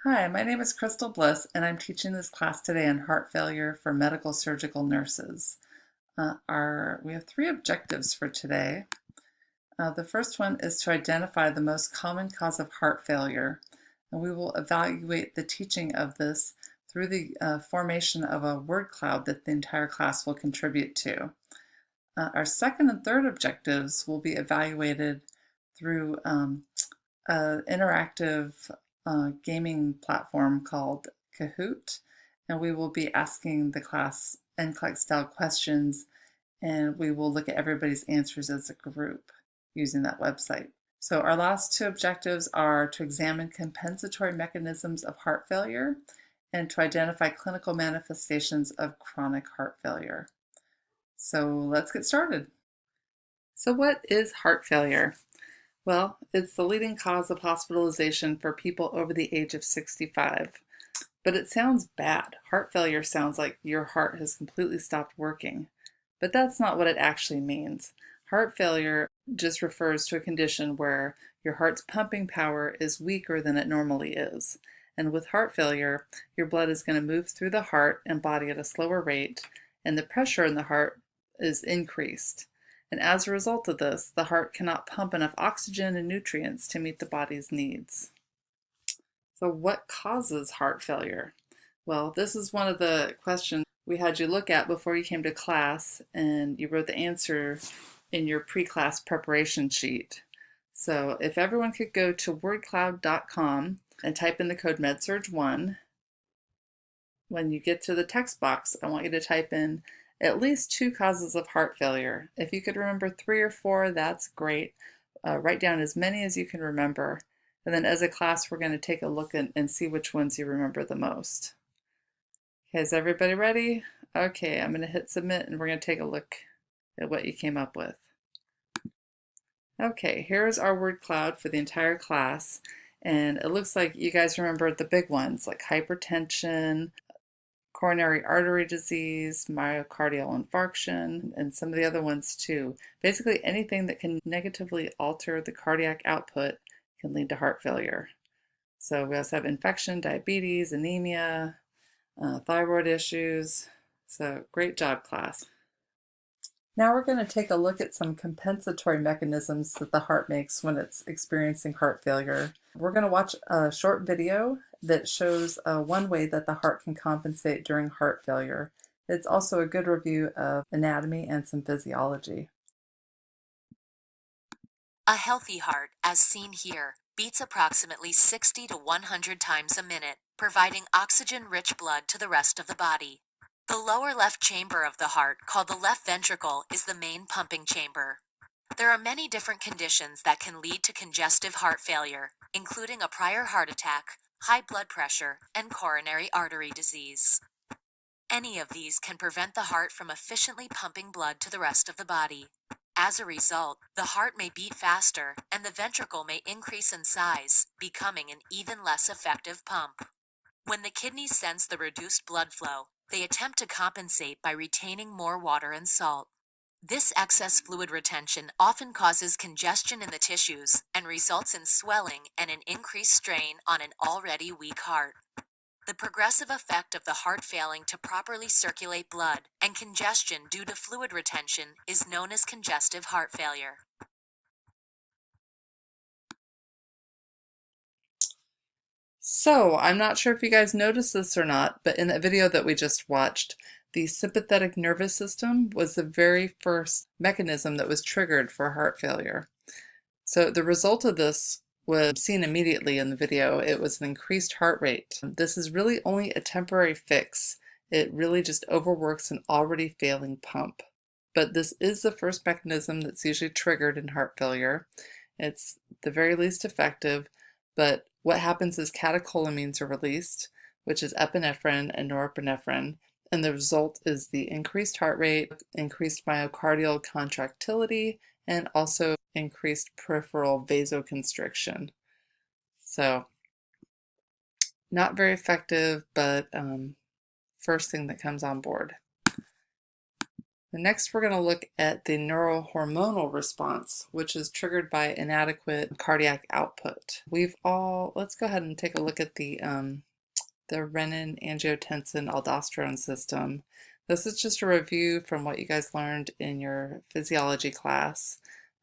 Hi, my name is Crystal Bliss, and I'm teaching this class today on heart failure for medical surgical nurses. We have three objectives for today. The first one is to identify the most common cause of heart failure, and we will evaluate the teaching of this through the formation of a word cloud that the entire class will contribute to. Our second and third objectives will be evaluated through an interactive gaming platform called Kahoot, and we will be asking the class NCLEX style questions, and we will look at everybody's answers as a group using that website. So our last two objectives are to examine compensatory mechanisms of heart failure and to identify clinical manifestations of chronic heart failure. So let's get started. So what is heart failure? Well, it's the leading cause of hospitalization for people over the age of 65. But it sounds bad. Heart failure sounds like your heart has completely stopped working. But that's not what it actually means. Heart failure just refers to a condition where your heart's pumping power is weaker than it normally is. And with heart failure, your blood is going to move through the heart and body at a slower rate, and the pressure in the heart is increased. And as a result of this, the heart cannot pump enough oxygen and nutrients to meet the body's needs. So what causes heart failure? Well, this is one of the questions we had you look at before you came to class, and you wrote the answer in your pre-class preparation sheet. So if everyone could go to wordcloud.com and type in the code MedSurge1, when you get to the text box, I want you to type in at least 2 causes of heart failure. If you could remember 3 or 4, that's great. Write down as many as you can remember. And then as a class, we're going to take a look and see which ones you remember the most. Okay, is everybody ready? Okay, I'm going to hit submit and we're going to take a look at what you came up with. Okay, here's our word cloud for the entire class. And it looks like you guys remember the big ones like hypertension, coronary artery disease, myocardial infarction, and some of the other ones too. Basically anything that can negatively alter the cardiac output can lead to heart failure. So we also have infection, diabetes, anemia, thyroid issues. So great job, class. Now we're going to take a look at some compensatory mechanisms that the heart makes when it's experiencing heart failure. We're going to watch a short video that shows one way that the heart can compensate during heart failure. It's also a good review of anatomy and some physiology. A healthy heart, as seen here, beats approximately 60 to 100 times a minute, providing oxygen-rich blood to the rest of the body. The lower left chamber of the heart, called the left ventricle, is the main pumping chamber. There are many different conditions that can lead to congestive heart failure, including a prior heart attack, high blood pressure, and coronary artery disease. Any of these can prevent the heart from efficiently pumping blood to the rest of the body. As a result, the heart may beat faster and the ventricle may increase in size, becoming an even less effective pump. When the kidneys sense the reduced blood flow, they attempt to compensate by retaining more water and salt. This excess fluid retention often causes congestion in the tissues and results in swelling and an increased strain on an already weak heart. The progressive effect of the heart failing to properly circulate blood and congestion due to fluid retention is known as congestive heart failure. So I'm not sure if you guys noticed this or not, but in the video that we just watched, the sympathetic nervous system was the very first mechanism that was triggered for heart failure. So the result of this was seen immediately in the video. It was an increased heart rate. This is really only a temporary fix. It really just overworks an already failing pump. But this is the first mechanism that's usually triggered in heart failure. It's the very least effective, but what happens is catecholamines are released, which is epinephrine and norepinephrine, and the result is the increased heart rate, increased myocardial contractility, and also increased peripheral vasoconstriction. So not very effective, but first thing that comes on board. Next, we're going to look at the neurohormonal response, which is triggered by inadequate cardiac output. Let's go ahead and take a look at the renin, angiotensin, aldosterone system. This is just a review from what you guys learned in your physiology class.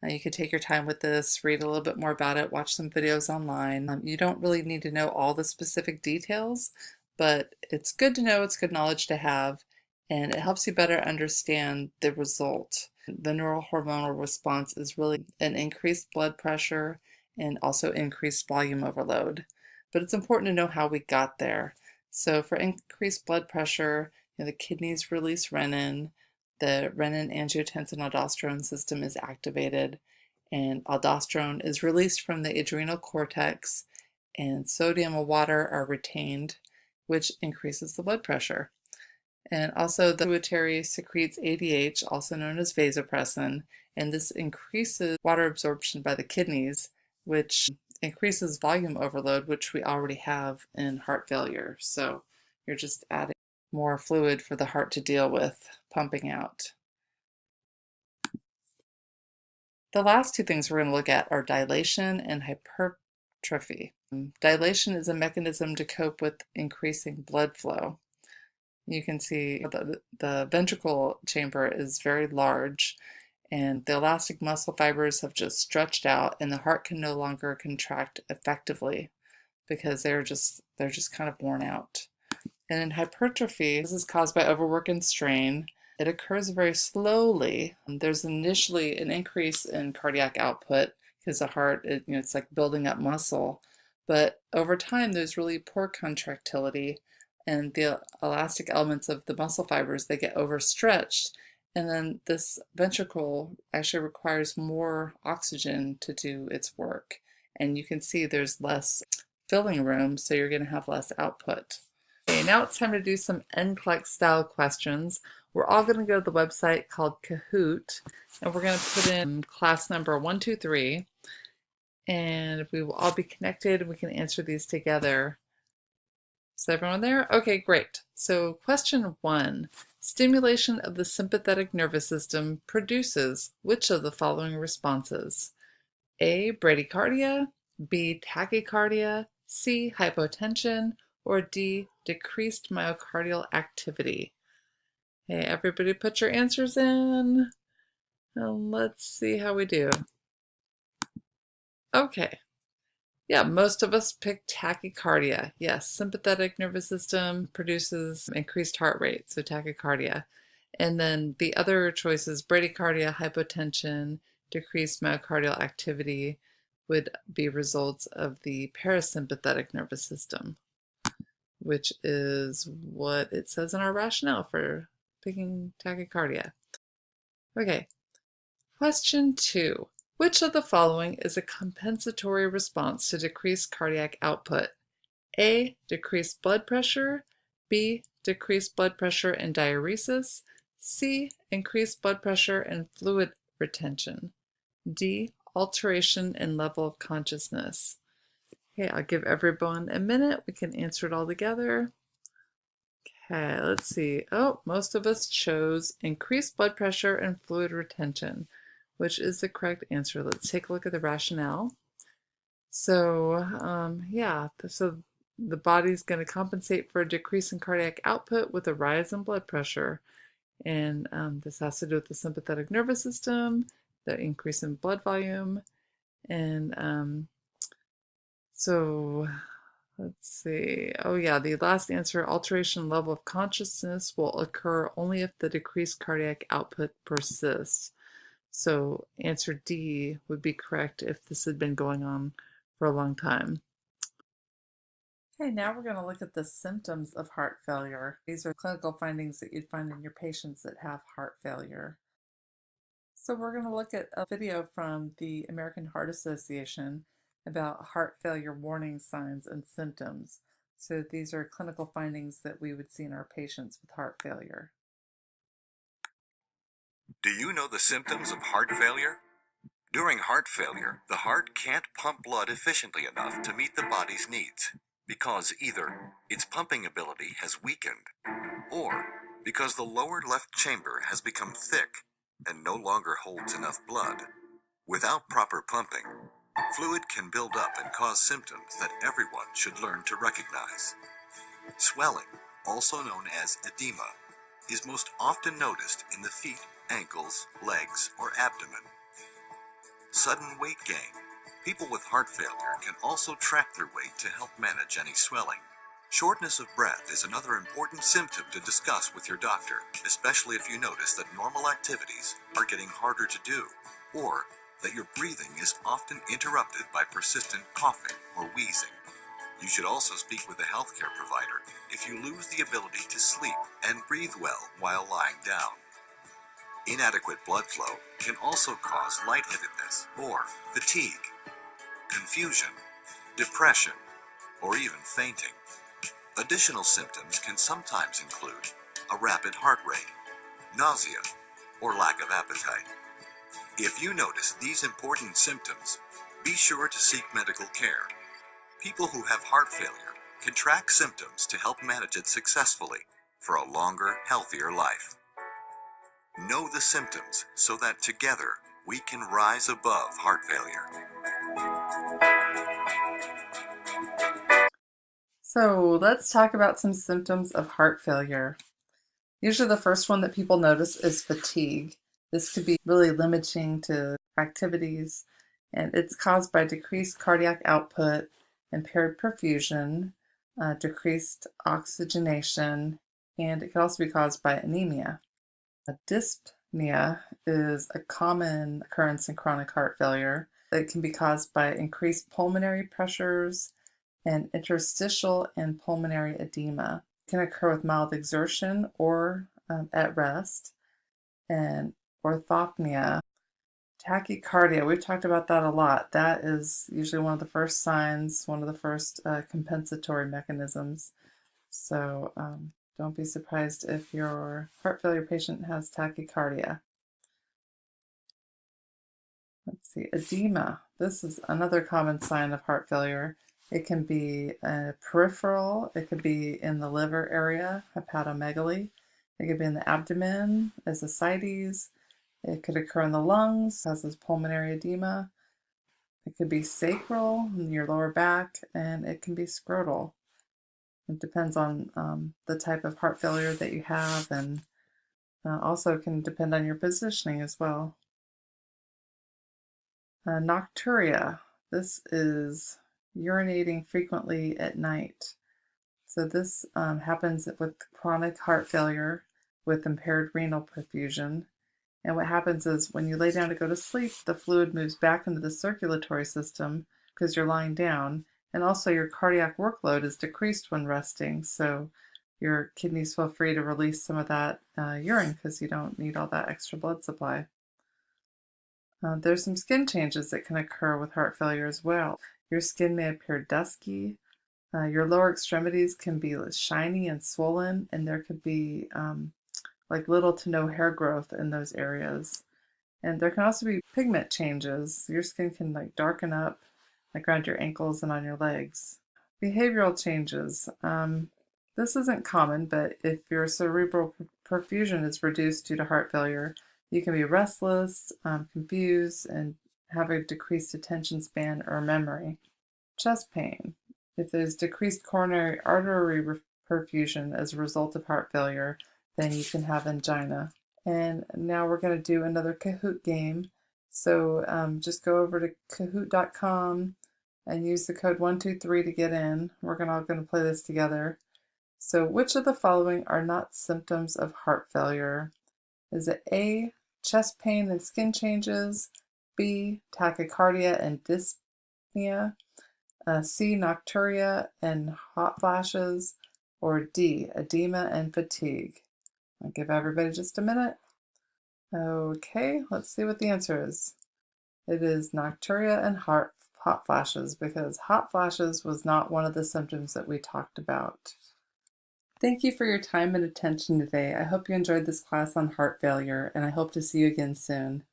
You can take your time with this, read a little bit more about it, watch some videos online. You don't really need to know all the specific details, but it's good to know, it's good knowledge to have, and it helps you better understand the result. The neurohormonal response is really an increased blood pressure and also increased volume overload. But it's important to know how we got there. So for increased blood pressure, the kidneys release renin, the renin-angiotensin-aldosterone system is activated, and aldosterone is released from the adrenal cortex, and sodium and water are retained, which increases the blood pressure. And also the pituitary secretes ADH, also known as vasopressin, and this increases water absorption by the kidneys, which increases volume overload, which we already have in heart failure. So you're just adding more fluid for the heart to deal with pumping out. The last two things we're going to look at are dilation and hypertrophy. Dilation is a mechanism to cope with increasing blood flow. You can see the ventricle chamber is very large, and the elastic muscle fibers have just stretched out, and the heart can no longer contract effectively because they're just kind of worn out. And in hypertrophy, this is caused by overwork and strain. It occurs very slowly. There's initially an increase in cardiac output because the heart, it's like building up muscle. But over time, there's really poor contractility, and the elastic elements of the muscle fibers, they get overstretched. And then this ventricle actually requires more oxygen to do its work. And you can see there's less filling room, so you're going to have less output. Okay, now it's time to do some NCLEX style questions. We're all going to go to the website called Kahoot, and we're going to put in class number 1, 2, 3, and we will all be connected and we can answer these together. Is everyone there? Okay, great. So question 1, stimulation of the sympathetic nervous system produces which of the following responses? A, bradycardia, B, tachycardia, C, hypotension, or D, decreased myocardial activity? Hey, everybody put your answers in, and let's see how we do. Okay. Yeah, most of us picked tachycardia. Yes, sympathetic nervous system produces increased heart rate, so tachycardia. And then the other choices, bradycardia, hypotension, decreased myocardial activity, would be results of the parasympathetic nervous system, which is what it says in our rationale for picking tachycardia. Okay, question 2. Which of the following is a compensatory response to decreased cardiac output? A, decreased blood pressure, B, decreased blood pressure and diuresis, C, increased blood pressure and fluid retention, D, alteration in level of consciousness. Okay, I'll give everyone a minute. We can answer it all together. Okay, let's see. Oh, most of us chose increased blood pressure and fluid retention, which is the correct answer. Let's take a look at the rationale. So, so the body's going to compensate for a decrease in cardiac output with a rise in blood pressure. And this has to do with the sympathetic nervous system, the increase in blood volume. And so let's see. Oh yeah, the last answer, alteration level of consciousness will occur only if the decreased cardiac output persists. So answer D would be correct if this had been going on for a long time. Okay, now we're going to look at the symptoms of heart failure. These are clinical findings that you'd find in your patients that have heart failure. So we're going to look at a video from the American Heart Association about heart failure warning signs and symptoms. So these are clinical findings that we would see in our patients with heart failure. Do you know the symptoms of heart failure? During heart failure, the heart can't pump blood efficiently enough to meet the body's needs because either its pumping ability has weakened or because the lower left chamber has become thick and no longer holds enough blood. Without proper pumping, fluid can build up and cause symptoms that everyone should learn to recognize. Swelling, also known as edema, is most often noticed in the feet, ankles, legs, or abdomen. Sudden weight gain. People with heart failure can also track their weight to help manage any swelling. Shortness of breath is another important symptom to discuss with your doctor, especially if you notice that normal activities are getting harder to do, or that your breathing is often interrupted by persistent coughing or wheezing. You should also speak with a healthcare provider if you lose the ability to sleep and breathe well while lying down. Inadequate blood flow can also cause lightheadedness or fatigue, confusion, depression, or even fainting. Additional symptoms can sometimes include a rapid heart rate, nausea, or lack of appetite. If you notice these important symptoms, be sure to seek medical care. People who have heart failure can track symptoms to help manage it successfully for a longer, healthier life. Know the symptoms so that together we can rise above heart failure. So let's talk about some symptoms of heart failure. Usually the first one that people notice is fatigue. This could be really limiting to activities, and it's caused by decreased cardiac output, impaired perfusion, decreased oxygenation, and it can also be caused by anemia. Dyspnea is a common occurrence in chronic heart failure. It can be caused by increased pulmonary pressures and interstitial and pulmonary edema. It can occur with mild exertion or at rest. And orthopnea, tachycardia, we've talked about that a lot. That is usually one of the first signs, one of the first compensatory mechanisms. So don't be surprised if your heart failure patient has tachycardia. Let's see, edema. This is another common sign of heart failure. It can be peripheral, it could be in the liver area, hepatomegaly. It could be in the abdomen, as ascites. It could occur in the lungs, causes pulmonary edema. It could be sacral, in your lower back, and it can be scrotal. It depends on the type of heart failure that you have, and also can depend on your positioning as well. Nocturia. This is urinating frequently at night. So this happens with chronic heart failure with impaired renal perfusion. And what happens is when you lay down to go to sleep, the fluid moves back into the circulatory system because you're lying down. And also your cardiac workload is decreased when resting. So your kidneys feel free to release some of that urine because you don't need all that extra blood supply. There's some skin changes that can occur with heart failure as well. Your skin may appear dusky. Your lower extremities can be shiny and swollen, and there could be like little to no hair growth in those areas. And there can also be pigment changes. Your skin can like darken up, like around your ankles and on your legs. Behavioral changes. This isn't common, but if your cerebral perfusion is reduced due to heart failure, you can be restless, confused, and have a decreased attention span or memory. Chest pain. If there's decreased coronary artery perfusion as a result of heart failure, then you can have angina. And now we're going to do another Kahoot game. So just go over to kahoot.com and use the code 123 to get in. We're all going to play this together. So which of the following are not symptoms of heart failure? Is it A, chest pain and skin changes, B, tachycardia and dyspnea, C, nocturia and hot flashes, or D, edema and fatigue? I'll give everybody just a minute. Okay, let's see what the answer is. It is nocturia and hot flashes, because hot flashes was not one of the symptoms that we talked about. Thank you for your time and attention today. I hope you enjoyed this class on heart failure, and I hope to see you again soon.